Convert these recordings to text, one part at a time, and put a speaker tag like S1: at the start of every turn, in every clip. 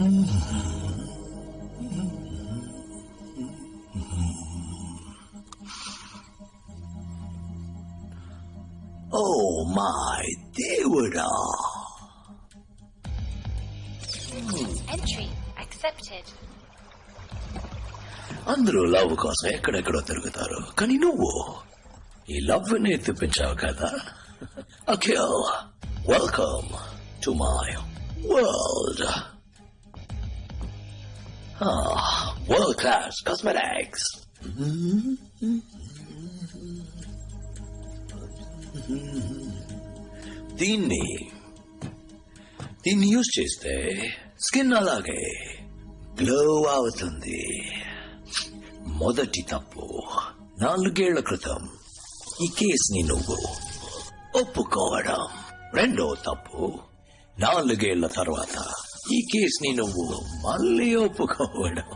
S1: Oh my దేవుడా.
S2: Entry accepted.
S1: అందరూ love కోసం ఎక్కడెక్కడో తిరుగుతారు, కానీ నువ్వు ఈ లవ్ ని తెప్పించావు కదా. Akhil, welcome to my world. World class cosmetics. దీన్ని యూజ్ చేస్తే స్కిన్ అలాగే గ్లో అవుతుంది. మొదటి తప్పు, 4 ఏళ్ల క్రితం ఈ కేసుని నువ్వు ఒప్పుకోవడం. రెండో తప్పు, 4 ఏళ్ల తర్వాత ఈ కేసుని నువ్వు మళ్ళీ ఒప్పుకోవడం.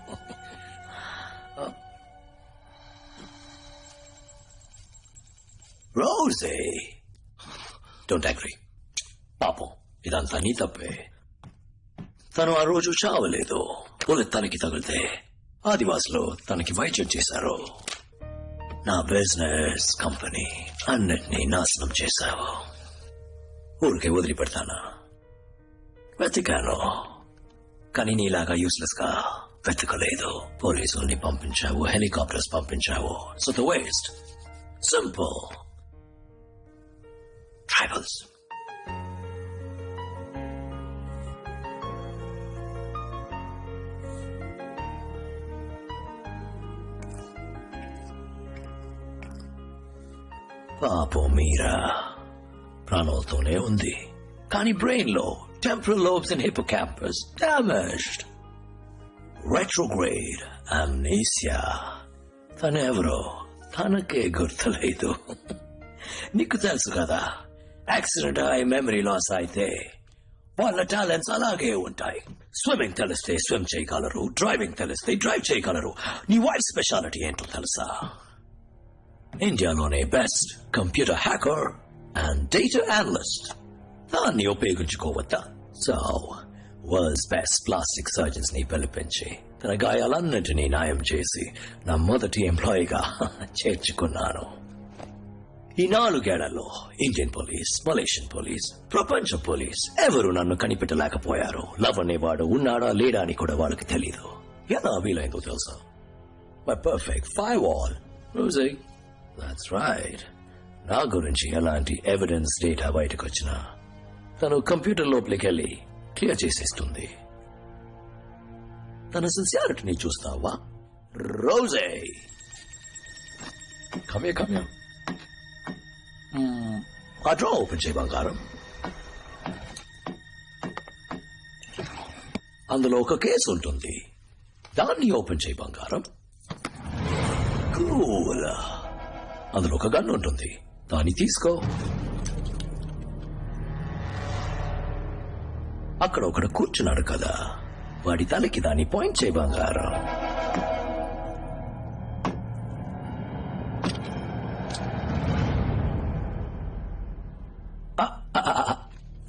S1: రోజే, డోంట్ అగ్రీ. పాపం ఇదంతా నీ తప్పే. తను ఆ రోజు చావలేదు. బుల్లెట్ తనకి తగిలితే ఆదివాసులు తనకి వైద్యం చేశారు. నా బిజినెస్, కంపెనీ అన్నిటినీ నాశనం చేశావు. ఊరికే వదిలిపెడతానా? వెతికాను, కానీ నీలాగా యూస్లెస్ గా వెతకలేదు. పోలీసుల్ని పంపించావు, హెలికాప్టర్స్ పంపించావు. So the waste. Simple. Tribals. పాపం మీరా ప్రాణాలతోనే ఉంది, కానీ బ్రెయిన్ లో temporal lobes and hippocampus damaged. Retrograde amnesia. తనెవరో తనకే గుర్తులేదు. నీకు తెలుసు కదా, యాక్సిడెంట్ అయి మెమరీ లాస్ అయితే వాళ్ళ టాలెంట్స్ అలాగే ఉంటాయి. స్విమ్మింగ్ తెలిస్తే స్విమ్ చేయగలరు, డ్రైవింగ్ తెలిస్తే డ్రైవ్ చేయగలరు. నీ వైఫ్ స్పెషాలిటీ ఏంటో తెలుసా? ఇండియాలోనే best computer hacker and data analyst. దాన్ని ఉపయోగించుకోవద్దా? So world's best plastic surgeons ని పిలిపించి తన గాయాలన్నింటినీ న్యాయం చేసి నా మొదటి ఎంప్లాయీగా చేర్చుకున్నాను. ఈ 4 ఏళ్లలో ఇండియన్ పోలీస్, మలేషియన్ పోలీస్, ప్రపంచ పోలీస్ ఎవరు నన్ను కనిపెట్టలేకపోయారు. లవ్ అనేవాడు ఉన్నాడా లేడా అని కూడా వాళ్ళకి తెలీదు. ఎలా వీలైందో తెలుసా? My perfect firewall. రోజే, that's right. నా గురించి ఎలాంటి ఎవిడెన్స్ డేటా బయటకు వచ్చినా తను కంప్యూటర్ లోపలికి వెళ్ళి క్లియర్ చేసేస్తుంది. తన సిన్సియారిటీని చూస్తావా? రోజే, కమ్యా ఆ డ్రా ఓపెన్ చేయి బంగారం. అందులో ఒక కేసు ఉంటుంది, దాన్ని ఓపెన్ చేయి బంగారం. కూల్. అందులో ఒక గన్ ఉంటుంది, దాన్ని తీసుకో. అక్కడ ఒకడు కూర్చున్నాడు కదా, వాడి తలకి దాన్ని పాయింట్ చేయి బంగారం.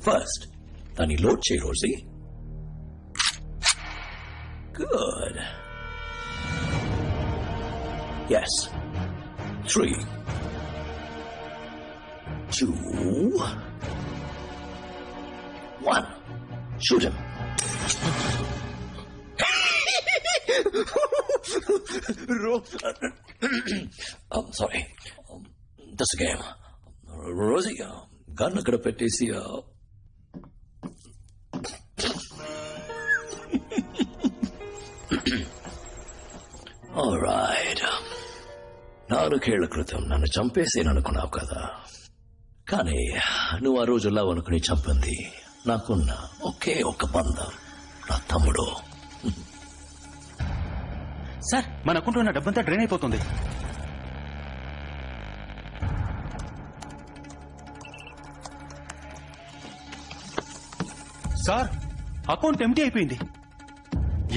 S1: ఫస్ట్ దాన్ని లోడ్ చేయి Rosie. Good. Yes. 3, 2, 1. Shoot him. Sorry. Just a game. Rosie, gun అక్కడ పెట్టేసి All right. 4 ఏళ్ల క్రితం నన్ను చంపేసేననుకున్నావు కదా, కానీ నువ్వు ఆ రోజు లవ్ అనుకుని చంపింది నాకున్న ఒకే ఒక బంధం, నా తమ్ముడు.
S3: సార్, మన అకౌంట్లో ఉన్న డబ్బంతా డ్రైన్ అయిపోతుంది. సార్, అకౌంట్ ఎంటీ అయిపోయింది.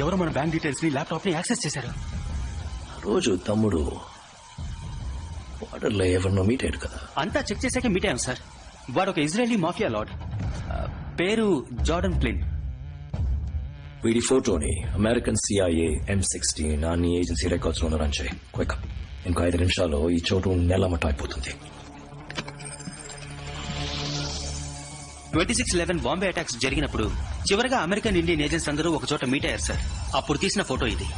S3: ఎవరు మన బ్యాంక్ డీటెయిల్స్ ని, ల్యాప్టాప్ ని యాక్సెస్ చేశారు.
S1: రోజు తమ్ముడు వాటర్లో ఎవరినో మీట్ అయ్యాడు కదా.
S3: అంతా చెక్ చేశాక మీట్ అయ్యాం సార్. వాడు ఒక ఇజ్రాయలీ మాఫియా లార్డ్, పేరు జార్డన్ ప్లిన్.
S1: వీడి ఫోటోని అమెరికన్ CIA M16 అన్ని ఏజెన్సీ రికార్డ్స్ లో రన్ చేయి క్విక్. ఇంకో 5 నిమిషాల్లో ఈ చోటు నెలమట అయిపోతుంది.
S3: 26/11 బాంబే అటాక్స్ జరిగినప్పుడు చివరిగా అమెరికన్ ఇండియన్ ఏజెంట్స్ అందరూ ఒక చోట మీట్ అయ్యారు సార్. అప్పుడు తీసిన ఫోటో ఇది.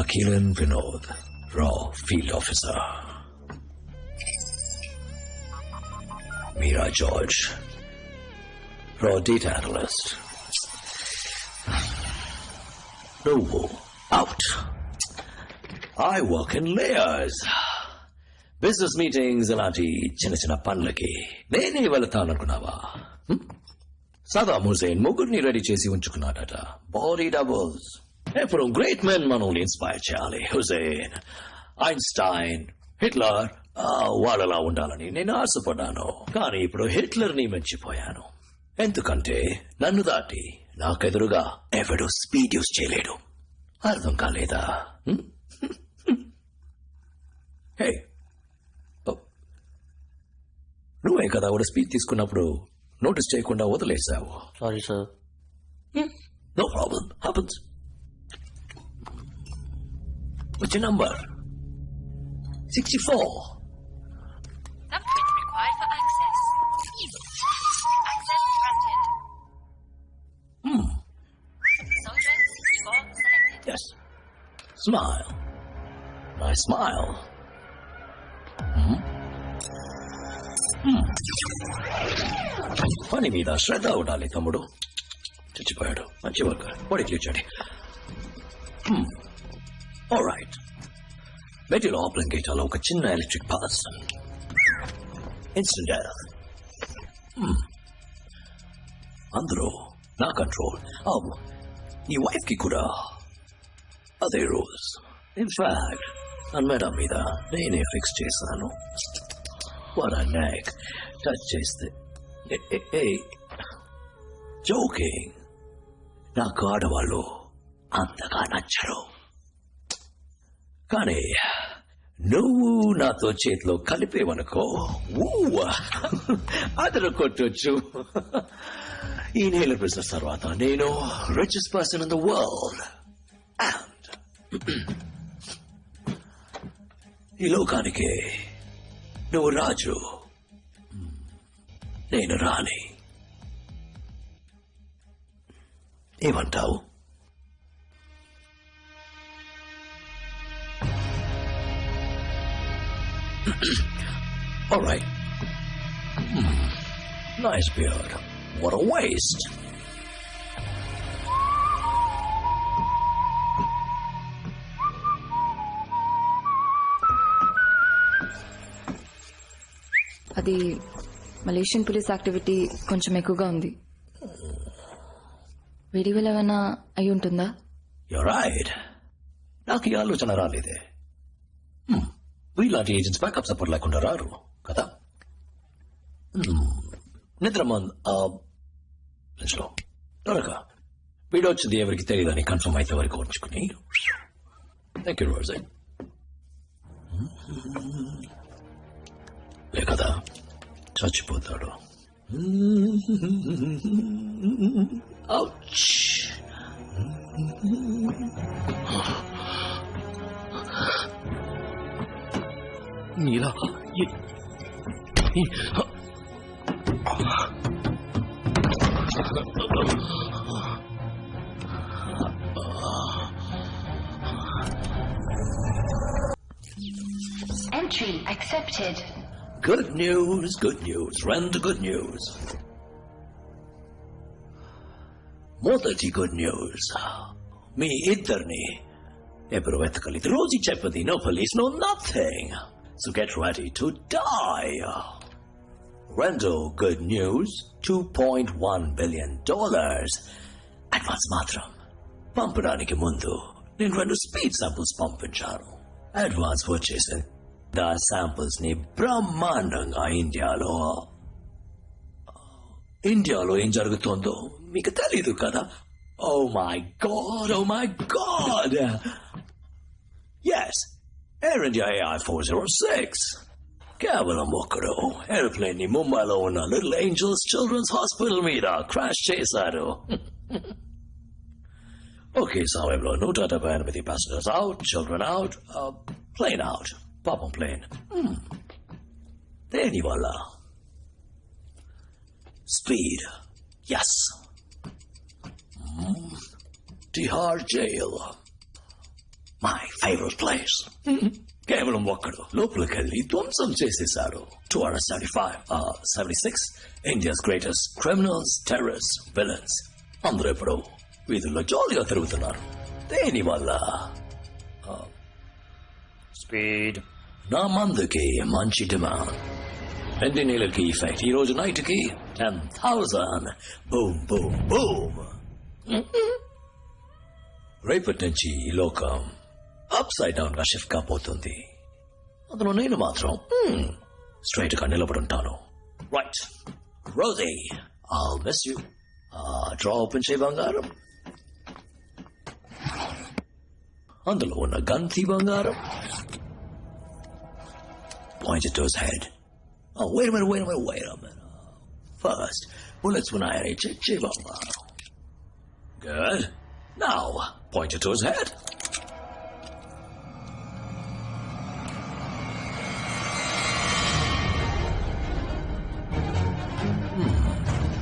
S1: Akilan Vinod, Raw Field Officer. Meera George, Raw Data Analyst. No, out. I work in layers. Business meetings అలాంటి చిన్న చిన్న పనులకి నేనే వెళతాననుకున్నావా? సదాం హుసేన్ ముగ్గురిని రెడీ చేసి ఉంచుకున్నాడట. Body doubles. ఎప్పుడు గ్రేట్ మెన్ మనల్ని ఇన్స్పైర్ చేయాలి. హుసేన్, ఐన్స్టైన్, హిట్లర్ వాళ్ళలా ఉండాలని నేను ఆశపడ్డాను. కానీ ఇప్పుడు హిట్లర్ ని మెచ్చిపోయాను. ఎందుకంటే నన్ను దాటి నాకెదురుగా ఎవడు స్పీడ్ యూస్ చేయలేడు. అర్థం కాలేదా? హే, నువ్వే కదా కూడా స్పీడ్ తీసుకున్నప్పుడు నోటీస్ చేయకుండా వదిలేసావు.
S4: Sorry sir.
S1: No problem, happens. What's your number? 64.
S2: Thumbprint required for access. Access granted. Soldier 64 selected.
S1: Yes. Smile. Nice smile. పని మీద శ్రద్ధ ఉండాలి తమ్ముడు. చచ్చిపోయాడు. మంచి వర్క్. వాడికి ఇచ్చాడు. ఆల్రైట్. మెటీరియల్ ఆప్లింగ్ గేటాలో ఒక చిన్న ఎలక్ట్రిక్ పాస్. Instant death. అందరూ నా కంట్రోల్. నీ వైఫ్ కి కూడా అదే రూల్స్. ఇన్ఫాక్ట్ నన్ను మేడం మీద నేనే ఫిక్స్ చేశాను. వాట్ ఐ నెక్ టచ్ చేస్తే జోకింగ్. నాకు ఆడవాళ్ళు అంతగా నచ్చరు. కానీ నువ్వు నాతో చేతిలో కలిపేవనుకో అదరు కొట్టొచ్చు. ఈ నేల బిజినెస్ తర్వాత నేను richest person in the world. And ఈ లోకానికి నువ్వు రాజు, నేను రాణి. ఏమంటావు? All right. Nice beard. What a waste.
S5: అది మలేషియన్ పోలీస్ యాక్టివిటీ కొంచెం ఎక్కువగా ఉంది. వీడి వల్ల ఏమైనా అయి ఉంటుందా?
S1: You're right. నాకు ఈ ఆలోచన రాలేదే. వీలాంటి ఏజెంట్స్ బ్యాకప్ సపోర్ట్ లేకుండా రారు కదా. నిద్రలో త్వరగా వీడియో వచ్చింది ఎవరికి తెలియదని కన్ఫర్మ్ అయితే వరకు ఉంచుకుని. థ్యాంక్ యూ రోజే. లే కదా చచ్చిపోతాడు. Ouch. Neela
S2: Entry accepted.
S1: Good news, good news. Run to good news. మొదటి గుడ్ న్యూస్. మీ ఇద్దరిని ఎవరు వెతకలేదు. రోజు చెప్పది no police no nothing. So get ready to die. రెండో గుడ్ న్యూస్, $2.1 billion అడ్వాన్స్ మాత్రం. పంపడానికి ముందు నేను 2 స్పీడ్ శాంపుల్స్ పంపించాను. అడ్వాన్స్ వచ్చేసింది. ఆ శాంపుల్స్ ని బ్రహ్మాండంగా ఇండియాలో ఏం జరుగుతుందో మీకు తెలీదు కదా. Oh my god, oh my god. Yes, Air India AI 406. కేవలం ఒక్కడు ఏరోప్లేన్ ని ముంబైలో ఉన్న లిటిల్ ఏంజల్స్ చిల్డ్రన్స్ హాస్పిటల్ మీద క్రాష్ చేశారు. ఒకే సమయంలో 178 passengers out, children out, plane out. పాపం ప్లేన్. దేని వల్ల? Speed. Yes. Tihar jail, my favourite place. కేవలం ఒక్కడు లోపలికెళ్ళి ధ్వంసం చేసేశారు. 276 India's greatest criminals, terrorist, villains అందరూ ఇప్పుడు వీధుల్లో జాలీగా తిరుగుతున్నారు. దేని వల్ల? స్పీడ్. నా మందుకి మంచి డిమాండ్. 2 నెలలకి ఇఫెక్ట్. ఈ రోజు నైట్ కి 10,000. Boom boom boom. రేపటి నుంచి ఈ లోకం అప్సైడ్ డౌన్ గా షిఫ్ట్ కాబోతుంది. అందులో నేను మాత్రం స్ట్రైట్ గా నిలబడుంటాను. Right Rosie, I'll miss you. Drawer open చేయి బంగారం. అందులో ఉన్న గన్ తీ బంగారం. Point it to his head. Oh, wait a minute. First, bullets when I check బంగారం. Good. Now, point it to his head.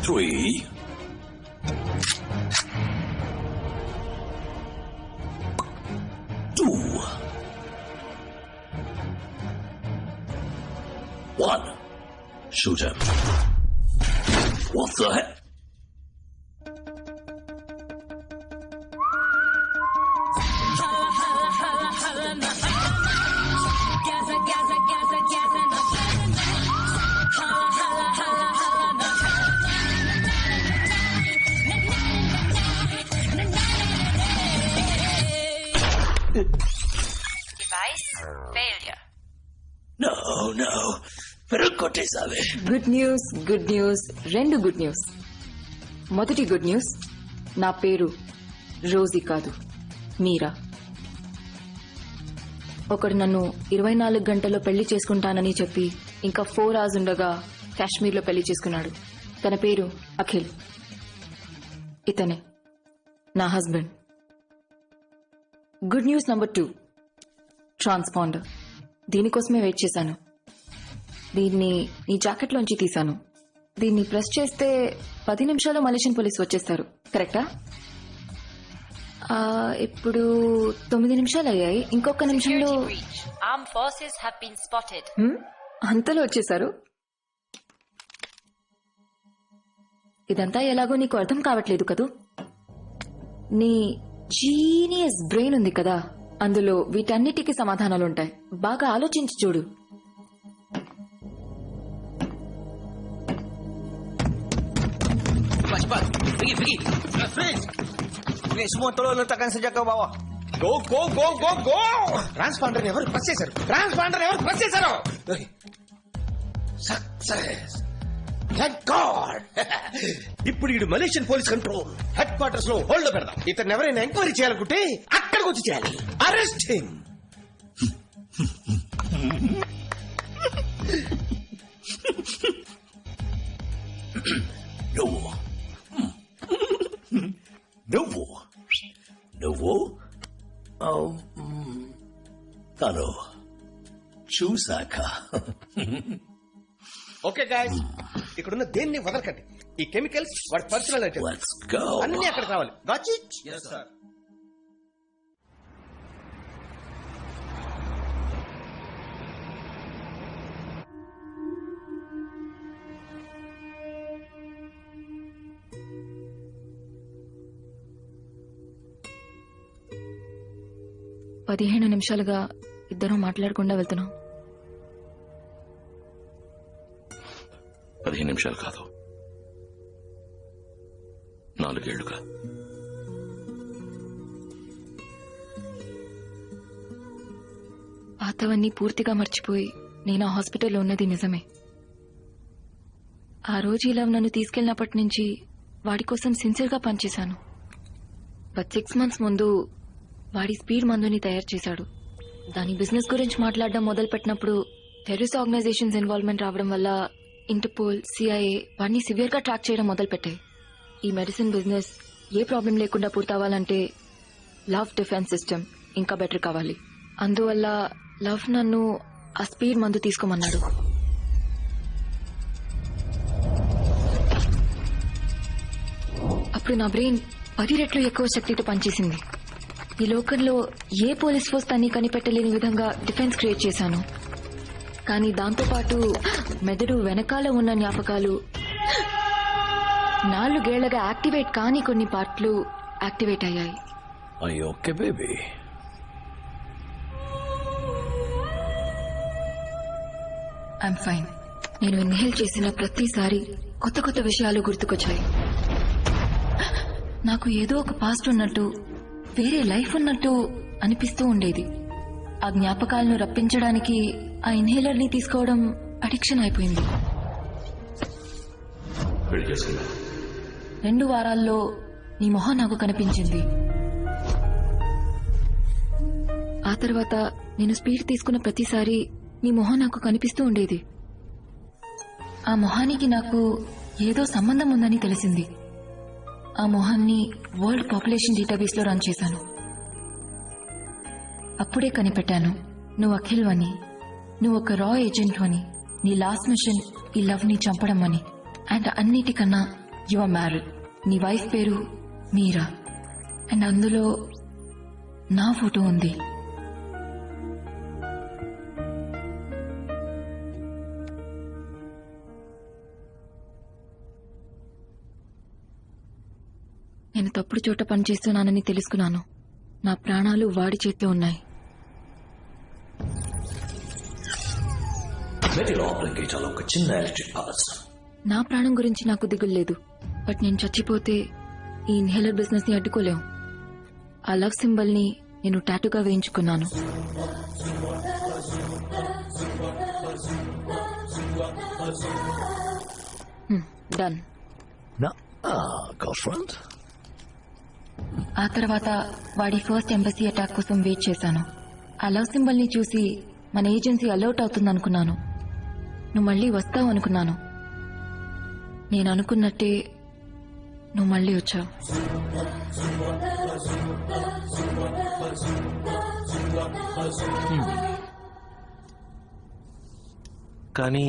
S1: Three. Two. One. Shoot him. What the heck?
S2: Device failure.
S1: No. పెరుగొట్టేసావే.
S5: Good news, రెండు good news. మొదటి good news, నా పేరు Rosie కాదు, మీరా. ఒకడు నన్ను 24 గంటల్లో పెళ్లి చేసుకుంటానని చెప్పి ఇంకా 4 hours ఉండగా కాశ్మీర్లో పెళ్లి చేసుకున్నాడు. తన పేరు అఖిల్. ఇతనే నా husband. Good news number 2, transponder. దీనికోసమే వెయిట్ చేశాను. దీన్ని నీ జాకెట్లోంచి తీశాను. దీన్ని ప్రెస్ చేస్తే 10 నిమిషాల్లో మలేషియన్ పోలీసు వచ్చేస్తారు. కరెక్టా? ఇప్పుడు 9 నిమిషాలు అయ్యాయి. ఇంకొక నిమిషంలో
S2: Security breach. Armed forces have been spotted.
S5: అంతలో వచ్చేసారు. ఇదంతా ఎలాగో నీకు అర్థం కావట్లేదు కదూ. నీ జీనియస్ బ్రెయిన్ ఉంది కదా, అందులో వీటన్నిటికీ సమాధానాలుంటాయి. బాగా ఆలోచించి చూడు.
S4: Cepat. Pergi. Freeze. Ini semua tolong letakkan senjata ke bawah. Go. Transponder ఎవరు ప్రెస్ చేశారు? సక్సెస్. Thank God. ఇప్పుడు ఈ Malaysian police control head quarters లో హోల్డ్ పెడదాం. ఇతను ఎవరైనా ఎంక్వైరీ చేయాలనుకుంటే అక్కడికి వచ్చి చేయాలి. Arrest him.
S1: నువ్వు తను చూసాక.
S4: ఓకే గాయ్స్, ఇక్కడున్న దేన్ని వదలకండి. ఈ కెమికల్స్ వాడి పర్సనల్ ఐటమ్స్.
S1: Let's go.
S4: అన్ని అక్కడ కావాలి. Got it? yes sir.
S5: పదిహేను నిమిషాలుగా ఇద్దరం మాట్లాడకుండా వెళ్తున్నాం.
S6: 15 నిమిషాలు కాదు, 4 ఏళ్లుగా.
S5: పాతవన్నీ పూర్తిగా మర్చిపోయి నేను ఆ హాస్పిటల్లో ఉన్నది నిజమే. ఆ రోజు ఇలా నన్ను తీసుకెళ్లినప్పటి నుంచి వాడి కోసం సిన్సియర్గా పనిచేశాను. బట్ 6 months ముందు వాడి స్పీడ్ మందుని తయారు చేశాడు. దాని బిజినెస్ గురించి మాట్లాడడం మొదలు పెట్టినప్పుడు టెర్రరిస్ట్ ఆర్గనైజేషన్స్ ఇన్వాల్వ్మెంట్ రావడం వల్ల ఇంటర్పోల్ సిఐఏ వాడిని సివియర్ గా ట్రాక్ చేయడం మొదలు పెట్టాయి. ఈ మెడిసిన్ బిజినెస్ ఏ ప్రాబ్లం లేకుండా పూర్తవ్వాలంటే లవ్ డిఫెన్స్ సిస్టమ్ ఇంకా బెటర్ కావాలి. అందువల్ల లవ్ నన్ను ఆ స్పీడ్ మందు తీసుకోమన్నాడు. అప్పుడు నా బ్రెయిన్ 10 రెట్లు ఎక్కువ శక్తితో పనిచేసింది. ఈ లోకంలో ఏ పోలీస్ ఫోర్స్ తన్ని కనిపెట్టలేని విధంగా డిఫెన్స్ క్రియేట్ చేశాను. కానీ దాంతోపాటు మెదడు వెనకాల ఉన్న జ్ఞాపకాలు 4 ఏళ్లగా యాక్టివేట్ కాని కొన్ని పార్ట్లు యాక్టివేట్ అయ్యాయి.
S1: అయ్యో ఓకే బేబీ.
S5: I'm fine. నేను ఇన్హేల్ చేసిన ప్రతిసారి కొత్త కొత్త విషయాలు గుర్తుకొచ్చాయి. నాకు ఏదో ఒక పాస్ట్ ఉన్నట్టు, వేరే లైఫ్ ఉన్నట్టు అనిపిస్తూ ఉండేది. ఆ జ్ఞాపకాలను రప్పించడానికి ఆ ఇన్హేలర్ ని తీసుకోవడం అడిక్షన్ అయిపోయింది. 2 వారాల్లో నీ మొహం నాకు కనిపించింది. ఆ తర్వాత నేను స్పీడ్ తీసుకున్న ప్రతిసారి నీ మొహం నాకు కనిపిస్తూ ఉండేది. ఆ మొహానికి నాకు ఏదో సంబంధం ఉందని తెలిసింది. ఆ మొహాన్ని వరల్డ్ పాపులేషన్ డేటాబేస్ లో రన్ చేశాను. అప్పుడే కనిపెట్టాను, నువ్వు అఖిల్ అని, నువ్వు ఒక రా ఏజెంట్ అని, నీ లాస్ట్ మిషన్ ఈ లవ్ ని చంపడం అని. అండ్ అన్నిటికన్నా యు ఆర్ మ్యారీడ్. నీ వైఫ్ పేరు మీరా. అండ్ అందులో నా ఫోటో ఉంది. నేను తప్పుడు చోట పనిచేస్తున్నానని తెలుసుకున్నాను. నా ప్రాణాలు వాడి చేతిలో ఉన్నాయి.
S1: మెడి లోపలికి చాలా ఒక చిన్న ఎలక్ట్రిక్ పాస్.
S5: నా ప్రాణం గురించి నాకు దిగులు లేదు. బట్ నేను చచ్చిపోతే ఈ ఇన్హేలర్ బిజినెస్ ని అడ్డుకోలేం. ఆ లవ్ సింబల్ ని నేను టాటూగా వేయించుకున్నాను. డన్.
S1: గర్ల్ఫ్రెండ్.
S5: ఆ తర్వాత వాడి ఫస్ట్ ఎంబసీ అటాక్ కోసం వెయిట్ చేశాను. ఆ లవ్ సింబల్ ని చూసి మన ఏజెన్సీ అలర్ట్ అవుతుందనుకున్నాను. నువ్వు మళ్ళీ వస్తావు అనుకున్నాను. నేను అనుకున్నట్టే నువ్వు మళ్ళీ వచ్చావు.
S6: కానీ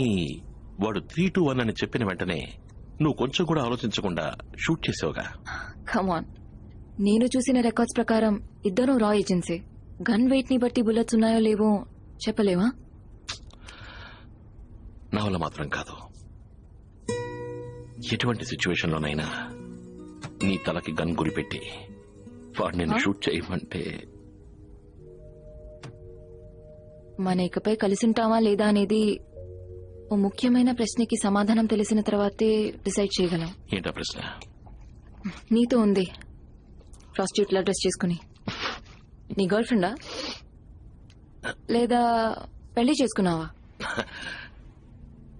S6: వాడు 3-2-1 అని చెప్పిన వెంటనే నువ్వు కొంచెం కూడా ఆలోచించకుండా షూట్ చేసావుగా.
S5: కమాన్, నేను చూసిన రికార్డ్స్ ప్రకారం ఇద్దరు రా ఏజెన్సీ. గన్ వెయిట్ ని బట్టి బుల్లెట్స్ ఉన్నాయో లేవో చెప్పలేవా?
S6: నా వల్ల మాత్రం కాదు. ఎటువంటి సిచ్యువేషన్ లోనైనా నీ తలకి గన్ గురిపెట్టి వాడు నేను షూట్ చేయమంటే
S5: మన ఇకపై కలిసుంటామా లేదా అనేది ఓ ముఖ్యమైన ప్రశ్నకి సమాధానం తెలిసిన తర్వాతే డిసైడ్ చేయగలం.
S6: ఏంటా ప్రశ్న?
S5: నీతో ఉంది. ప్రాస్టిట్యూట్ లా డ్రెస్ చేసుకుని నీ గర్ల్ ఫ్రెండా లేదా పెళ్లి చేసుకున్నావా?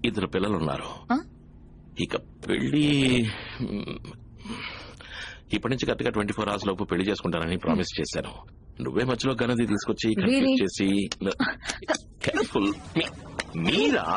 S6: 2 పిల్లలున్నారు.
S5: ఆ?
S6: ఇక పెళ్లి ఇప్పటి నుంచి కరెక్ట్గా 24 hours లోపు పెళ్లి చేసుకుంటానని ప్రామిస్ చేశాను. నువ్వే మధ్యలో గనది తీసుకొచ్చి
S5: Really?
S6: కన్ఫ్యూజ్ చేసి కేర్ఫుల్ మీరా